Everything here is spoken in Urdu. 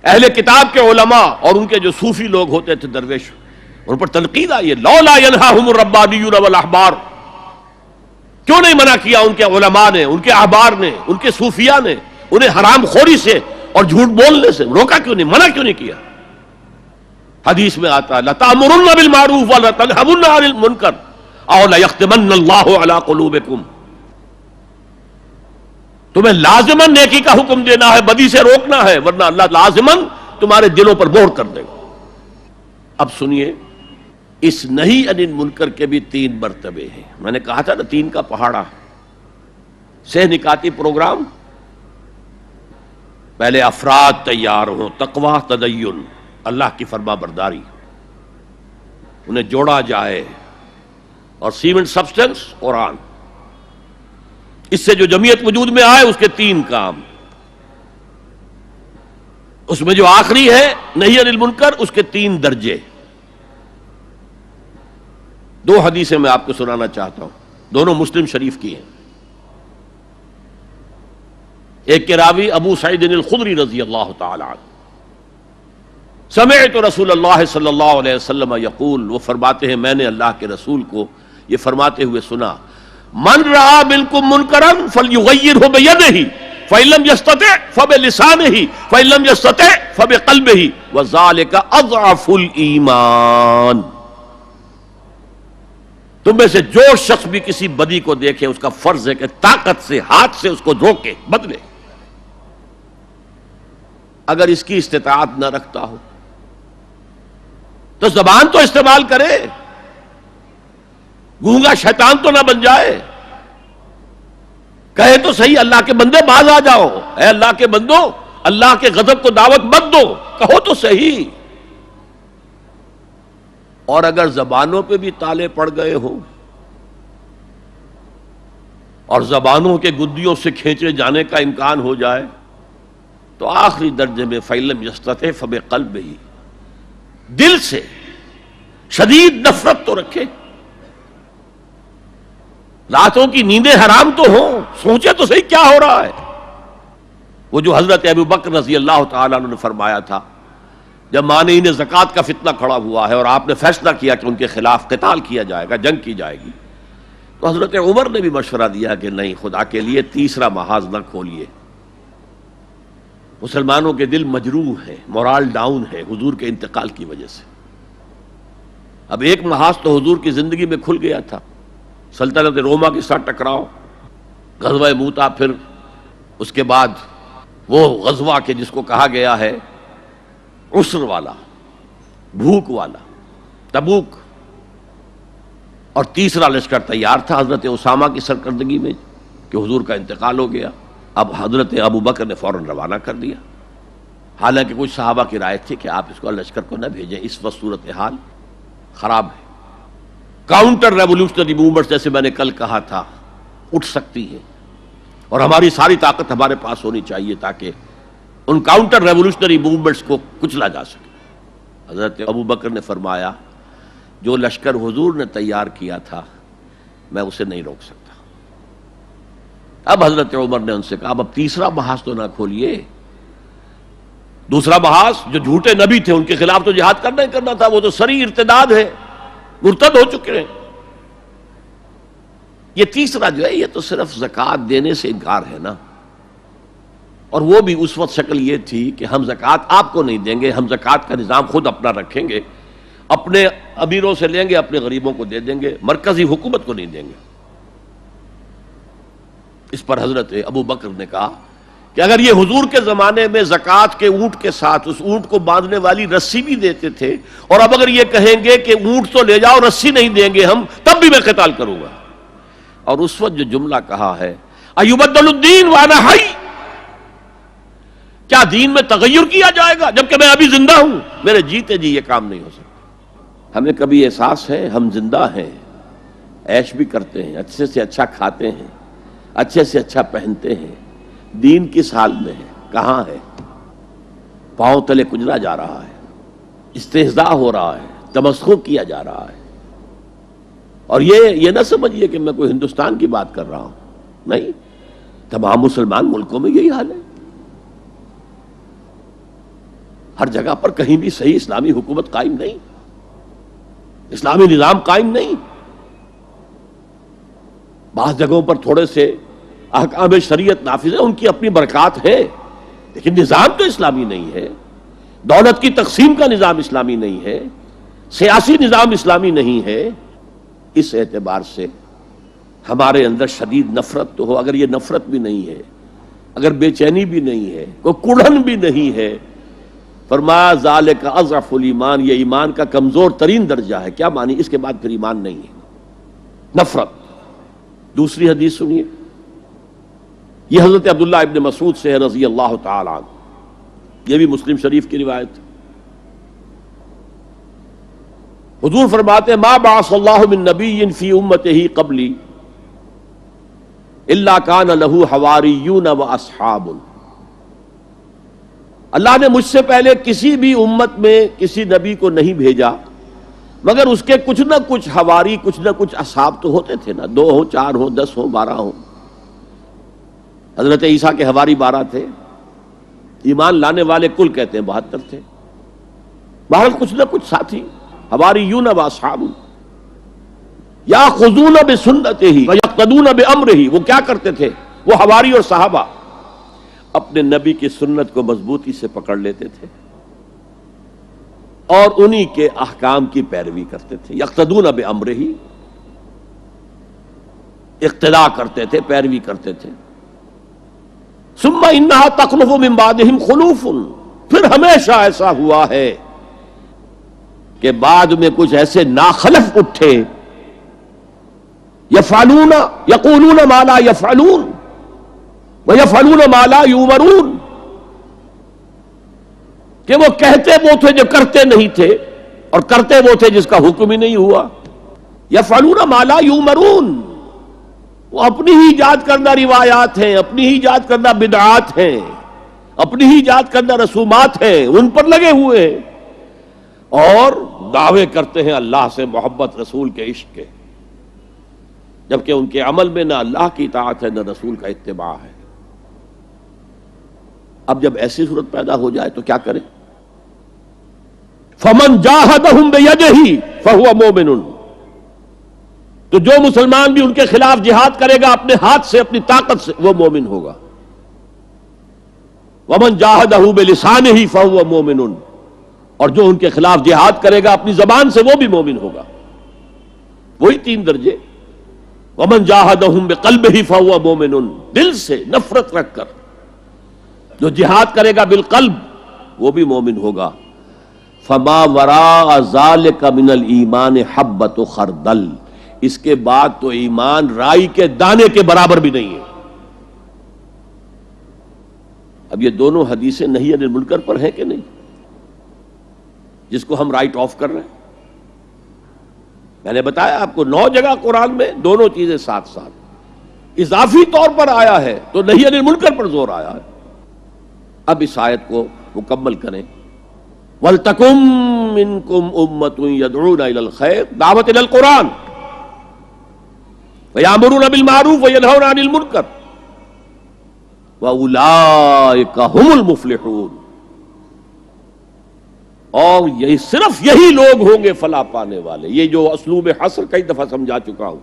اہل کتاب کے علماء اور ان کے جو صوفی لوگ ہوتے تھے درویش، ان پر تنقید آئی ہے، لولا ینہاہم الربانیون والاحبار، کیوں نہیں منع کیا ان کے علماء نے، ان کے احبار نے، ان کے صوفیاء نے انہیں حرام خوری سے اور جھوٹ بولنے سے روکا کیوں نہیں، منع کیوں نہیں کیا؟ حدیث میں آتا ہے لَتَأْمُرُنَّ بِالْمَعْرُوفِ وَلَتَنْهَوْنَ عَنِ الْمُنْكَرِ أَوْ لَيَخْتِمَنَّ اللَّهُ عَلَىٰ قُلُوبِكُمْ، تمہیں لازماً نیکی کا حکم دینا ہے، بدی سے روکنا ہے، ورنہ اللہ لازماً تمہارے دلوں پر مہر کر دے گا۔ اب سنیے، اس نہیں عن المنکر کے بھی 3 مرتبے ہیں۔ میں نے کہا تھا نا 3 کا پہاڑا، سہ نکاتی پروگرام۔ پہلے افراد تیار ہوں، تقوی، تدین، اللہ کی فرما برداری، انہیں جوڑا جائے، اور سیمنٹ سبسٹنس قرآن، اس سے جو جمعیت وجود میں آئے اس کے 3 کام۔ اس میں جو آخری ہے نہیں عن المنکر، اس کے 3 درجے۔ 2 حدیثیں میں آپ کو سنانا چاہتا ہوں، دونوں مسلم شریف کی ہیں۔ ایک کے راوی ابو سعید الخدری رضی اللہ تعالی عنہ، سمعت رسول اللہ صلی اللہ علیہ وسلم یقول، وہ فرماتے ہیں میں نے اللہ کے رسول کو یہ فرماتے ہوئے سنا، من رأى منکم منکرا فلیغیرہ بیدہ فإن لم یستطع فبلسانہ فإن لم یستطع فبقلبہ وذلک اضعف الایمان۔ تم میں سے جو شخص بھی کسی بدی کو دیکھے اس کا فرض ہے کہ طاقت سے، ہاتھ سے اس کو روکے، بدلے۔ اگر اس کی استطاعت نہ رکھتا ہو تو زبان تو استعمال کرے، گونگا شیطان تو نہ بن جائے، کہے تو صحیح اللہ کے بندے باز آ جاؤ، اے اللہ کے بندو اللہ کے غضب کو دعوت مت دو، کہو تو صحیح۔ اور اگر زبانوں پہ بھی تالے پڑ گئے ہوں اور زبانوں کے گدیوں سے کھینچے جانے کا امکان ہو جائے تو آخری درجے میں فَإِن لَمْ يَسْتَطِعْ فَبِقَلْبِهِ، دل سے شدید نفرت تو رکھے، راتوں کی نیندیں حرام تو ہوں، سوچے تو صحیح کیا ہو رہا ہے۔ وہ جو حضرت ابو بکر رضی اللہ تعالیٰ عنہ نے فرمایا تھا جب مانعین زکوٰۃ کا فتنہ کھڑا ہوا ہے اور آپ نے فیصلہ کیا کہ ان کے خلاف قتال کیا جائے گا، جنگ کی جائے گی، تو حضرت عمر نے بھی مشورہ دیا کہ نہیں، خدا کے لیے تیسرا محاذ نہ کھولیے، مسلمانوں کے دل مجروح ہیں، مورال ڈاؤن ہے حضور کے انتقال کی وجہ سے۔ اب ایک محاذ تو حضور کی زندگی میں کھل گیا تھا، سلطنت روما کے ساتھ ٹکراؤ، غزوہ موتا، پھر اس کے بعد وہ غزوہ کے جس کو کہا گیا ہے عسر والا، بھوک والا، تبوک، اور تیسرا لشکر تیار تھا حضرت اسامہ کی سرکردگی میں کہ حضور کا انتقال ہو گیا۔ اب حضرت ابو بکر نے فوراً روانہ کر دیا، حالانکہ کچھ صحابہ کی رائے تھی کہ آپ اس کو لشکر کو نہ بھیجیں، اس وقت صورتحال خراب ہے، کاؤنٹر ریولوشنری موومنٹس جیسے میں نے کل کہا تھا اٹھ سکتی ہے، اور ہماری ساری طاقت ہمارے پاس ہونی چاہیے تاکہ ان کاؤنٹر ریولوشنری موومنٹس کو کچلا جا سکے۔ حضرت ابو بکر نے فرمایا جو لشکر حضور نے تیار کیا تھا میں اسے نہیں روک سکتا۔ اب حضرت عمر نے ان سے کہا اب تیسرا محاذ تو نہ کھولیے، دوسرا محاذ جو جھوٹے نبی تھے ان کے خلاف تو جہاد کرنا ہی کرنا تھا، وہ تو سری ارتداد ہے، مرتد ہو چکے ہیں۔ یہ تیسرا جو ہے یہ تو صرف زکوٰۃ دینے سے انکار ہے نا، اور وہ بھی اس وقت شکل یہ تھی کہ ہم زکوٰۃ آپ کو نہیں دیں گے، ہم زکوٰۃ کا نظام خود اپنا رکھیں گے، اپنے امیروں سے لیں گے، اپنے غریبوں کو دے دیں گے، مرکزی حکومت کو نہیں دیں گے۔ اس پر حضرت ابو بکر نے کہا کہ اگر یہ حضور کے زمانے میں زکوٰۃ کے اونٹ کے ساتھ اس اونٹ کو باندھنے والی رسی بھی دیتے تھے، اور اب اگر یہ کہیں گے کہ اونٹ تو لے جاؤ رسی نہیں دیں گے ہم، تب بھی میں قتال کروں گا۔ اور اس وقت جو جملہ کہا ہے ایبدل الدین وانا حی، کیا دین میں تغیر کیا جائے گا جبکہ میں ابھی زندہ ہوں؟ میرے جیتے جی یہ کام نہیں ہو سکتا۔ ہمیں کبھی احساس ہے ہم زندہ ہیں، عیش بھی کرتے ہیں، اچھے سے اچھا کھاتے ہیں، اچھے سے اچھا پہنتے ہیں، دین کس حال میں ہے، کہاں ہے؟ پاؤں تلے کجلا جا رہا ہے، استہزاء ہو رہا ہے، تمسخر کیا جا رہا ہے۔ اور یہ نہ سمجھیے کہ میں کوئی ہندوستان کی بات کر رہا ہوں، نہیں، تمام مسلمان ملکوں میں یہی حال ہے۔ ہر جگہ پر کہیں بھی صحیح اسلامی حکومت قائم نہیں، اسلامی نظام قائم نہیں. بعض جگہوں پر تھوڑے سے احکام شریعت نافذ ہیں، ان کی اپنی برکات ہے، لیکن نظام تو اسلامی نہیں ہے. دولت کی تقسیم کا نظام اسلامی نہیں ہے، سیاسی نظام اسلامی نہیں ہے. اس اعتبار سے ہمارے اندر شدید نفرت تو ہو. اگر یہ نفرت بھی نہیں ہے، اگر بے چینی بھی نہیں ہے، کوئی کڑھن بھی نہیں ہے، فرمایا ذالک اضعف الایمان، یہ ایمان کا کمزور ترین درجہ ہے. کیا معنی؟ اس کے بعد پھر ایمان نہیں ہے، نفرت. دوسری حدیث سنیے، یہ حضرت عبداللہ ابن مسعود سے ہے رضی اللہ تعالی عنہ، یہ بھی مسلم شریف کی روایت. حضور فرماتے ہیں ما بعث اللہ من نبی فی امتہ قبلی الا کان لہ حواریون و اصحاب. اللہ نے مجھ سے پہلے کسی بھی امت میں کسی نبی کو نہیں بھیجا مگر اس کے کچھ نہ کچھ حواری، کچھ نہ کچھ اصحاب تو ہوتے تھے نا، 2 ہوں، 4 ہوں، 10 ہوں، 12 ہوں. حضرت عیسیٰ کے حواری 12 تھے، ایمان لانے والے کل کہتے ہیں 72 تھے. بہرحال کچھ نہ کچھ ساتھی، حواریون و اصحاب یاخذون بسنتہ ویقتدون بامرہ. وہ کیا کرتے تھے؟ وہ حواری اور صحابہ اپنے نبی کی سنت کو مضبوطی سے پکڑ لیتے تھے اور انہی کے احکام کی پیروی کرتے تھے. یقتدون بامرہ، اقتداء کرتے تھے، پیروی کرتے تھے. ثم انہا تخلف من بعدہم خلوف، پھر ہمیشہ ایسا ہوا ہے کہ بعد میں کچھ ایسے ناخلف اٹھے، یفعلون یقولون ما لا یفعلون ویفعلون ما لا یؤمرون، کہ وہ کہتے وہ تھے جو کرتے نہیں تھے اور کرتے وہ تھے جس کا حکم ہی نہیں ہوا. یفعلون ما لا یؤمرون، وہ اپنی ہی ایجاد کردہ روایات ہیں، اپنی ہی ایجاد کردہ بدعات ہیں، اپنی ہی ایجاد کردہ رسومات ہیں، ان پر لگے ہوئے ہیں اور دعوے کرتے ہیں اللہ سے محبت، رسول کے عشق کے، جبکہ ان کے عمل میں نہ اللہ کی اطاعت ہے نہ رسول کا اتباع ہے. اب جب ایسی صورت پیدا ہو جائے تو کیا کریں؟ فمن جاہدہم بیدہ فہو مومن، تو جو مسلمان بھی ان کے خلاف جہاد کرے گا اپنے ہاتھ سے، اپنی طاقت سے، وہ مومن ہوگا. ومن جاہدہ بلسانہ فہو مومن، اور جو ان کے خلاف جہاد کرے گا اپنی زبان سے، وہ بھی مومن ہوگا. وہی 3 درجے. ومن جاہدہم بقلبہ فہو مومن، دل سے نفرت رکھ کر جو جہاد کرے گا بالقلب وہ بھی مومن ہوگا. فما وراء ذلک من الایمان حبۃ خردل، اس کے بعد تو ایمان رائی کے دانے کے برابر بھی نہیں ہے. اب یہ دونوں حدیثیں نہی عن المنکر پر ہیں کہ نہیں، جس کو ہم رائٹ آف کر رہے ہیں؟ میں نے بتایا آپ کو 9 جگہ قرآن میں دونوں چیزیں ساتھ ساتھ اضافی طور پر آیا ہے تو نہی عن المنکر پر زور آیا ہے. اب اس آیت کو مکمل کریں. وَلْتَكُن مِّنكُمْ أُمَّةٌ يَدْعُونَ إِلَى الْخَيْرِ، دعوت إِلَى القرآن، وَيَأْمُرُونَ بِالْمَعْرُوفِ وَيَنْهَوْنَ عَنِ الْمُنكَرِ وَأُولَٰئِكَ هُمُ الْمُفْلِحُونَ. اور یہی صرف یہی لوگ ہوں گے فلاح پانے والے. یہ جو اسلوب حصر کئی دفعہ سمجھا چکا ہوں،